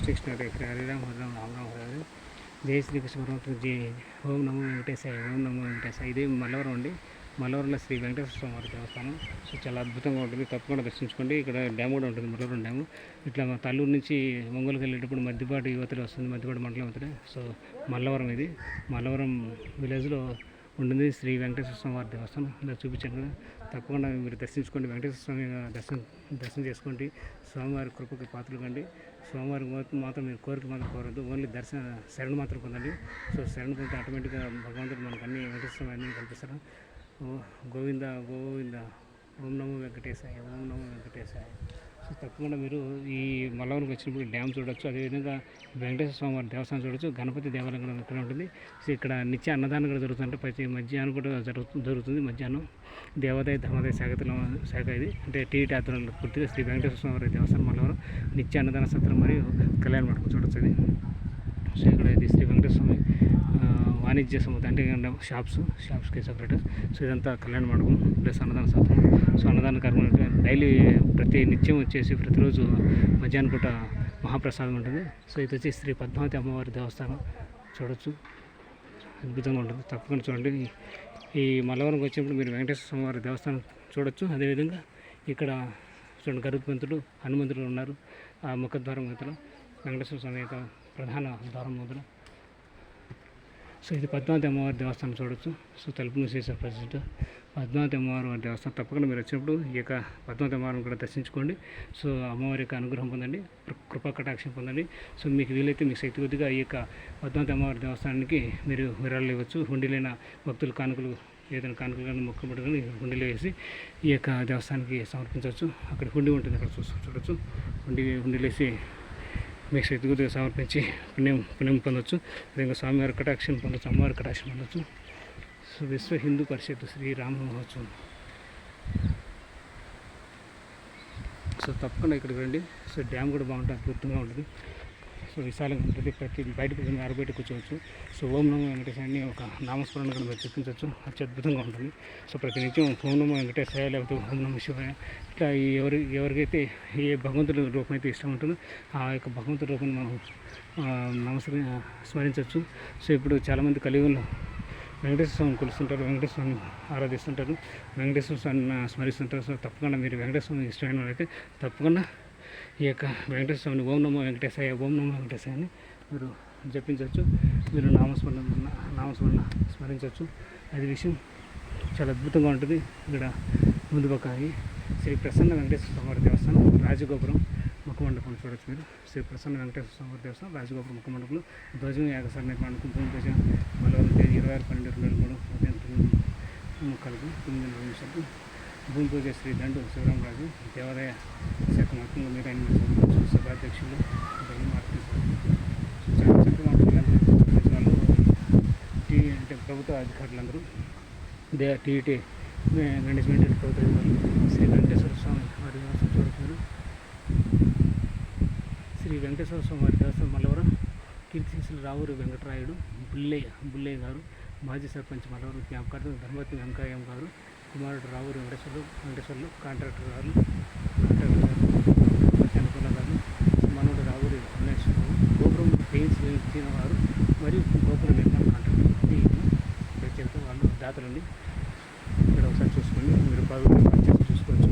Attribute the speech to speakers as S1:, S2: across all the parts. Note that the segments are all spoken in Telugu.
S1: శ్రీకృష్ణ హరే రామ రామ రామ హరే జై శ్రీకృష్ణ పరమాత్మ జై. ఓం నమో వెంకటేశాయ, ఓం నమో వెంకటేశాయ. ఇది మల్లవరం అండి. మల్లవరంలో శ్రీ వెంకటేశ్వర స్వామి వారి దేవస్థానం. సో చాలా అద్భుతంగా ఉంటుంది, తప్పకుండా దర్శించుకోండి. ఇక్కడ డ్యామ్ కూడా ఉంటుంది, మల్లవరం డ్యాము. ఇట్లా తల్లూరు నుంచి ఒంగోలుకి వెళ్ళేటప్పుడు మధ్యపాటి యువతలు వస్తుంది, మధ్యపాటి మండలం అవుతుంది. సో మల్లవరం ఇది మల్లవరం విలేజ్లో ఉంటుంది శ్రీ వెంకటేశ్వర స్వామి వారి దేవస్థానం. ఇలా చూపించాను కదా, తప్పకుండా మీరు దర్శించుకోండి. వెంకటేశ్వర స్వామి దర్శనం చేసుకోండి. స్వామివారి కృపకి పాత్రలు కండి. స్వామివారి మాత్రం మీరు కోరిక మాత్రం కోరద్దు, ఓన్లీ శరణ మాత్రం పొందండి. సో శరణ పొందితే ఆటోమేటిక్గా భగవంతుడు మనకు అన్ని వెంకటేశ్వర స్వామి అన్నీ కల్పిస్తారు. గోవింద గోవింద, ఓం నమో వెంకటేశాయ, ఓం నమో వెంకటేశాయ. సో తప్పకుండా మీరు ఈ మల్లవరంకి వచ్చినప్పుడు డ్యామ్ చూడొచ్చు. అదేవిధంగా వెంకటేశ్వర స్వామి వారి దేవస్థానం చూడొచ్చు. గణపతి దేవాలయం కూడా ఇక్కడ ఉంటుంది. సో ఇక్కడ నిత్య అన్నదానం కూడా జరుగుతుందంటే ప్రతి మధ్యాహ్నం కూడా జరుగుతుంది. మధ్యాహ్నం దేవాదాయ ధర్మాదాయ శాఖ ఇది, అంటే టీటీ ఆధ్వర్యంలో పూర్తిగా శ్రీ వెంకటేశ్వర స్వామి వారి దేవస్థానం మల్లవరం నిత్య అన్నదాన సత్రం మరియు కళ్యాణ మండపం చూడొచ్చు ఇది. సో ఇక్కడ ఇది శ్రీ వెంకటేశ్వర స్వామి వాణిజ్య సముదాయం, అంటే షాప్స్కి సపరేట్. సో ఇదంతా కళ్యాణ మండపం ప్లస్ అన్నదాన సత్రం. సో అన్నదాన కార్యక్రమం డైలీ ప్రతి నిత్యం వచ్చేసి ప్రతిరోజు మధ్యాహ్నం పూట మహాప్రసాదం ఉంటుంది. సో ఇది వచ్చి శ్రీ పద్మావతి అమ్మవారి దేవస్థానం చూడొచ్చు, అద్భుతంగా ఉంటుంది. తప్పకుండా చూడండి. ఈ మల్లవరంకి వచ్చినప్పుడు మీరు వెంకటేశ్వర స్వామి వారి దేవస్థానం చూడొచ్చు. అదేవిధంగా ఇక్కడ చూడండి గరుత్మంతుడు, హనుమంతుడు ఉన్నారు. ఆ ముఖద్వారం మొదలు వెంకటేశ్వర స్వామి యొక్క ప్రధాన ద్వారం మొదలు. సో ఇది పద్మావతి అమ్మవారి దేవస్థానం చూడొచ్చు. సో తలుపు మూసేసారు ప్రజెంట్. పద్మావతి అమ్మవారి వారి దేవస్థానం తప్పకుండా మీరు వచ్చినప్పుడు ఈ యొక్క పద్మావతి అమ్మవారిని కూడా దర్శించుకోండి. సో అమ్మవారి యొక్క అనుగ్రహం పొందండి, కృపా కటాక్షం పొందండి. సో మీకు వీలైతే మీ శక్తి కొద్దిగా ఈ యొక్క పద్మావతి అమ్మవారి దేవస్థానానికి మీరు విరాళాలు ఇవ్వచ్చు. హుండీలైన భక్తులు కానుకలు, ఏదైనా కానుకలు కానీ మొక్కబడి కానీ హుండీలో వేసి ఈ యొక్క దేవస్థానానికి సమర్పించవచ్చు. అక్కడ హుండీ ఉంటుంది, అక్కడ చూడొచ్చు. హుండీలో వేసి మీకు శక్తి కొద్దిగా సమర్పించి పుణ్యం పొందొచ్చు. విధంగా స్వామివారి కటాక్షం పొందొచ్చు, అమ్మవారి కటాక్షం పొందొచ్చు. సో విశ్వ హిందూ పరిషత్ శ్రీరామ మహోత్సవం. సో తప్పకుండా ఇక్కడికి రండి. సో డ్యామ్ కూడా బాగుంటుంది, అద్భుతంగా ఉంటుంది. సో విశాలంగా ఉంటుంది. ప్రతి బయటకు ఆరబయట కూర్చోవచ్చు. సో ఓం నమో వెంకటేశాన్ని ఒక నామస్మరణ కూడా మీరు చెప్పించవచ్చు, అత్యద్భుతంగా ఉంటుంది. సో ప్రతి నిత్యం ఓం నమో వెంకటేశాయ లేకపోతే ఓం నమో శివాయ, ఇట్లా ఎవరికైతే ఏ భగవంతుడి రూపం అయితే ఇష్టం ఉంటుందో ఆ యొక్క భగవంతుడి రూపాన్ని మనం స్మరించవచ్చు. సో ఇప్పుడు చాలామంది కలియుగంలో వెంకటేశ్వర స్వామిని కొలుస్తుంటారు, వెంకటేశ్వర స్వామిని ఆరాధిస్తుంటారు, వెంకటేశ్వర స్వామిని స్మరిస్తుంటారు. సో తప్పకుండా మీరు వెంకటేశ్వర స్వామి ఇష్టమైన వాళ్ళైతే తప్పకుండా ఈ యొక్క వెంకటేశ్వర స్వామిని ఓం నమో వెంకటేశాయ, ఓం నమో వెంకటేశాయ అని మీరు జపించవచ్చు. మీరు నామస్మరణ స్మరించవచ్చు. అది విషయం చాలా అద్భుతంగా ఉంటుంది. ఇక్కడ ముందు పక్క శ్రీ ప్రసన్న వెంకటేశ్వర స్వామి వారి దేవస్థానం రాజగోపురం ముఖమండపం చూడొచ్చు మీరు. శ్రీ ప్రసన్న వెంకటేశ్వర స్వామి వారి దేవస్థానం రాజగోపురం ముఖమండపంలో ధ్వజం యాగసారి నిర్మాణం భూమి పూజ మల్లవరం 26/12/2023 ఉదయం 9:09 భూమి పూజ శ్రీ దండు శివరామరాజు దేవాదాయ శాఖ మొత్తంలో మీరు ఆయన సభాధ్యక్షులు చాలా చక్కగా ఉంటుంది. వాళ్ళు అంటే ప్రభుత్వ అధికారులందరూ టీఈటీ మేనేజ్మెంట్ ప్రభుత్వ అధికారులు శ్రీ వెంకటేశ్వర స్వామి వారి దేవస్థానం చూడుతున్నారు. శ్రీ వెంకటేశ్వర స్వామి వారి దేవస్థానం మల్లవరం కీర్తిశేషులు రావూరి వెంకటరాయుడు బుల్లయ్య గారు మాజీ సర్పంచ్ మల్లవరం జ్ఞాపకార్థం ధర్మవతి వెంకయ్యం గారు కుమారుడు రావూరి వెంకటేశ్వర్లు కాంట్రాక్టర్ గారు అనుకుల గారు మనోడు రావూరి అన్వేషణరావు గోపురం పెయింట్స్ వేయించిన వారు మరియు గోపురం నిర్మాణ కాంట్రాక్టర్ ప్రత్యేకత వాళ్ళు దాతలండి. ఇక్కడ ఒకసారి చూసుకోండి, మీరు బాగా పనిచేసి చూసుకోవచ్చు.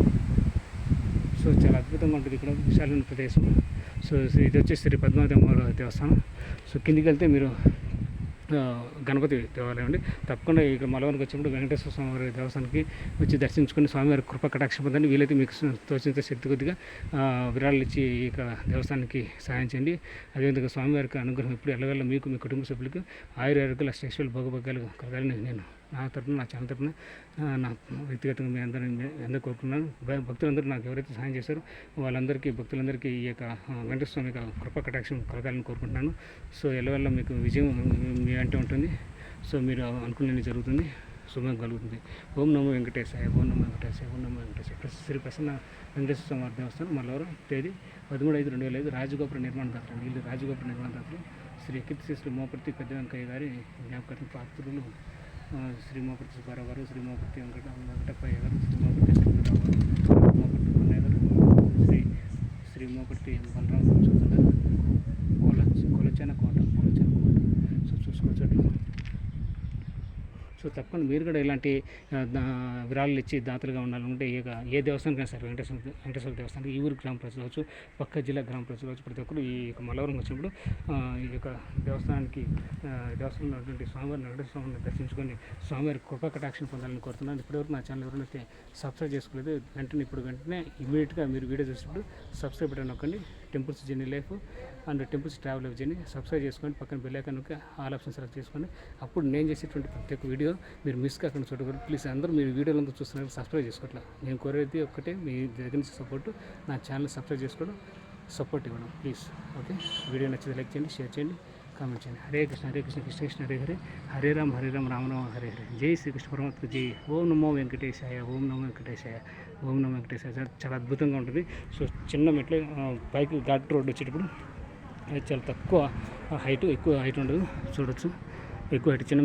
S1: సో చాలా అద్భుతంగా ఉంటుంది ఇక్కడ విశాలమైన ప్రదేశం. సో ఇది వచ్చేసి శ్రీ పద్మావతి అమ్మవారి దేవస్థానం. సో కిందికి వెళ్తే మీరు గణపతి దేవాలయం అండి. తప్పకుండా ఇక్కడ మల్లవరంకి వచ్చినప్పుడు వెంకటేశ్వర స్వామి వారి దేవస్థానానికి వచ్చి దర్శించుకొని స్వామివారి కృప కటాక్షం పొందండి. వీలైతే మీకు తోచినంత శక్తి కొద్దిగా విరాళాలు ఇచ్చి ఈ దేవస్థానానికి సహాయం చేయండి. అదేవిధంగా స్వామివారికి అనుగ్రహం ఇప్పుడు ఎల్లవెల్ల మీకు మీ కుటుంబ సభ్యులకు ఆయుర్వేదికల అష్టైశ్వర్యాలు భోగభాగ్యాలు కలగాలని నేను నా తరపున, నా ఛానల్ తరపున, నా వ్యక్తిగతంగా మీ అందరూ కోరుకున్నాను. భక్తులందరూ నాకు ఎవరైతే సహాయం చేశారో వాళ్ళందరికీ భక్తులందరికీ ఈ యొక్క వెంకటేశ్వర స్వామి యొక్క కృపా కటాక్షం కలగాలని కోరుకుంటున్నాను. సో ఎల్లవెల్ల మీకు విజయం మీ అంటే ఉంటుంది. సో మీరు అనుకునేది జరుగుతుంది, శుభం కలుగుతుంది. ఓం నమో వెంకటేశాయ, ఓం నమో వెంకటేశాయ, ఓం నమో వెంకటేశాయ. శ్రీ ప్రసన్న వెంకటేశ్వర స్వామి వారి దేవస్థానం మల్లవరం తేదీ 13/5/2005 రాజగోపుర నిర్మాణదాతలు. వీళ్ళు రాజగోపుర నిర్మాణదాతలు శ్రీ కీర్తిశేషులు మోపర్తి పెద్ద వెంకయ్య గారి జ్ఞాపకార్థం పాత్రులు శ్రీ మోపర్తి సుబ్బారావు గారు, శ్రీ మోపర్తి వెంకటప్పయ్య గారు, శ్రీ మోపర్తి చంద్రరావు గారు, మోపర్తి పున్నయ్య గారు, శ్రీ మోపర్తి బలరామ చౌదరి గారు, తప్పకుండా మీరు కూడా ఇలాంటి విరాళాలు ఇచ్చి దాతలుగా ఉండాలనుకుంటే ఇక ఏ దేవస్థానానికి సరే వెంకటేశ్వర దేవస్థానానికి ఈ ఊరు గ్రామ ప్రజలు కావచ్చు, పక్క జిల్లా గ్రామ ప్రజలు కావచ్చు, ప్రతి ఒక్కరు ఈ యొక్క మల్లవరం వచ్చినప్పుడు ఈ యొక్క దేవస్థానానికి దేవస్థానంలో ఉన్నటువంటి స్వామివారిని వెంకటేశ్వర స్వామిని దర్శించుకొని స్వామివారి కృపా కటాక్షణ పొందాలని కోరుతున్నాను. ఇప్పటివరకు నా ఛానల్ ఎవరైతే సబ్స్క్రైబ్ చేసుకోలేదు వెంటనే ఇమీడియట్గా మీరు వీడియో చూసినప్పుడు సబ్స్క్రైబ్ బటన్ నొక్కండి. Temples journey life and temples travel life journey subscribe చేసుకోండి. పక్కన బెల్ ఐకాన్ నొక్కి ఆల్ ఆప్షన్ సెలెక్ట్ చేసుకోండి. అప్పుడు నేను చేసేటువంటి ప్రతి ఒక్క వీడియో మీరు మిస్ కాకుండా చూడగలరు. ప్లీజ్ అందరూ మీరు వీడియోలంతా చూస్తున్నారు, సబ్స్క్రైబ్ చేసుకోవట్లేదు. నేను కోరేది ఒక్కటే, మీ దగ్గర నుంచి సపోర్టు. నా ఛానల్ సబ్స్క్రైబ్ చేసుకోవడం, సపోర్ట్ ఇవ్వడం ప్లీజ్. ఓకే, వీడియో నచ్చితే లైక్ చేయండి, షేర్ చేయండి, కామెంట్ చేయండి. హరే కృష్ణ కృష్ణ కృష్ణ హరే హరే, హరే రామ రామ రామ హరే హరే. జై శ్రీకృష్ణ పరమాత్మ జై. ఓం నమో వెంకటేశాయ, ఓం నమో వెంకటేశాయ, ఓం నమో వెంకటేశాయ. చాలా అద్భుతంగా ఉంటుంది. సో చిన్న మెట్లు పైకి ఘాట్ రోడ్ వచ్చేటప్పుడు చాలా తక్కువ హైట్, ఎక్కువ హైట్ ఉండదు. చూడొచ్చు, ఎక్కువ హైట్ చిన్న